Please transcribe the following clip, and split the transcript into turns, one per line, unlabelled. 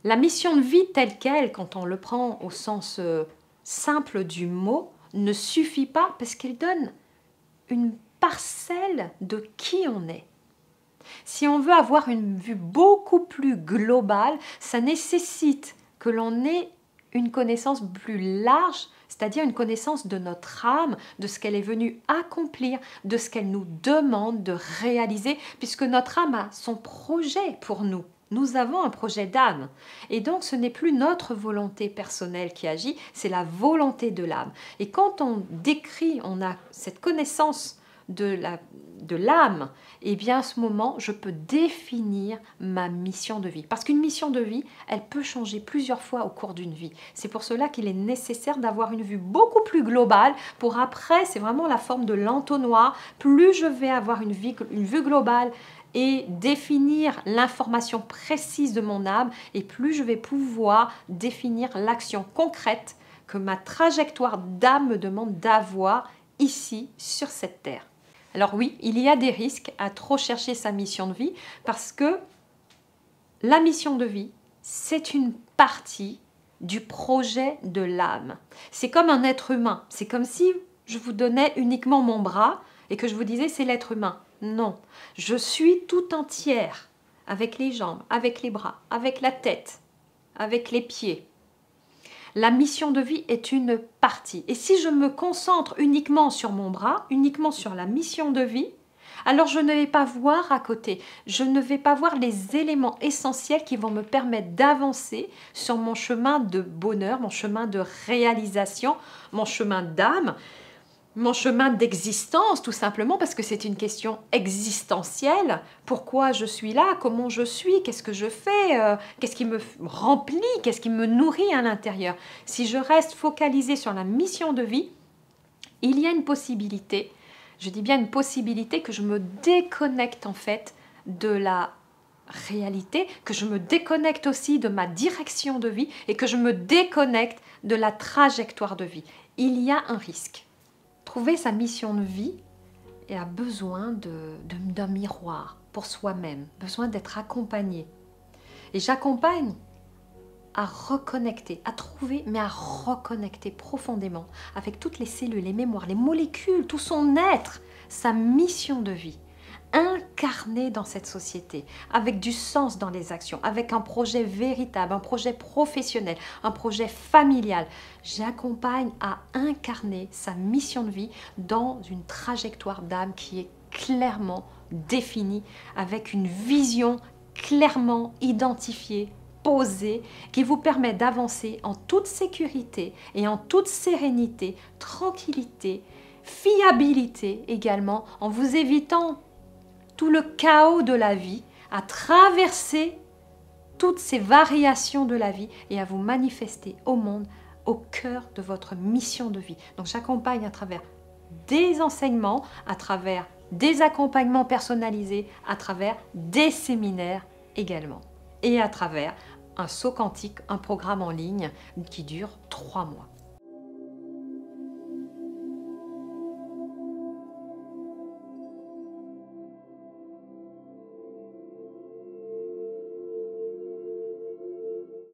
La mission de vie telle qu'elle, quand on le prend au sens simple du mot, ne suffit pas parce qu'elle donne une parcelle de qui on est. Si on veut avoir une vue beaucoup plus globale, ça nécessite que l'on ait une connaissance plus large, c'est-à-dire une connaissance de notre âme, de ce qu'elle est venue accomplir, de ce qu'elle nous demande de réaliser, puisque notre âme a son projet pour nous. Nous avons un projet d'âme. Et donc, ce n'est plus notre volonté personnelle qui agit, c'est la volonté de l'âme. Et quand on décrit, on a cette connaissance de l'âme, et bien à ce moment, je peux définir ma mission de vie. Parce qu'une mission de vie, elle peut changer plusieurs fois au cours d'une vie. C'est pour cela qu'il est nécessaire d'avoir une vue beaucoup plus globale pour après, c'est vraiment la forme de l'entonnoir. Plus je vais avoir une vue globale et définir l'information précise de mon âme, et plus je vais pouvoir définir l'action concrète que ma trajectoire d'âme me demande d'avoir ici, sur cette terre. Alors oui, il y a des risques à trop chercher sa mission de vie parce que la mission de vie, c'est une partie du projet de l'âme. C'est comme un être humain. C'est comme si je vous donnais uniquement mon bras et que je vous disais c'est l'être humain. Non, je suis tout entière avec les jambes, avec les bras, avec la tête, avec les pieds. La mission de vie est une partie. Et si je me concentre uniquement sur mon bras, uniquement sur la mission de vie, alors je ne vais pas voir à côté. Je ne vais pas voir les éléments essentiels qui vont me permettre d'avancer sur mon chemin de bonheur, mon chemin de réalisation, mon chemin d'âme, mon chemin d'existence, tout simplement parce que c'est une question existentielle. Pourquoi je suis là? Comment je suis? Qu'est-ce que je fais? Qu'est-ce qui me remplit? Qu'est-ce qui me nourrit à l'intérieur? Si je reste focalisée sur la mission de vie, il y a une possibilité, je dis bien une possibilité, que je me déconnecte en fait de la réalité, que je me déconnecte aussi de ma direction de vie et que je me déconnecte de la trajectoire de vie. Il y a un risque. Trouver sa mission de vie a besoin d'un miroir pour soi-même, besoin d'être accompagné. Et j'accompagne à reconnecter, à trouver, mais à reconnecter profondément avec toutes les cellules, les mémoires, les molécules, tout son être, sa mission de vie. Incarné dans cette société, avec du sens dans les actions, avec un projet véritable, un projet professionnel, un projet familial. J'accompagne à incarner sa mission de vie dans une trajectoire d'âme qui est clairement définie, avec une vision clairement identifiée, posée, qui vous permet d'avancer en toute sécurité et en toute sérénité, tranquillité, fiabilité également, en vous évitant tout le chaos de la vie, à traverser toutes ces variations de la vie et à vous manifester au monde au cœur de votre mission de vie. Donc j'accompagne à travers des enseignements, à travers des accompagnements personnalisés, à travers des séminaires également et à travers un saut quantique, un programme en ligne qui dure 3 mois.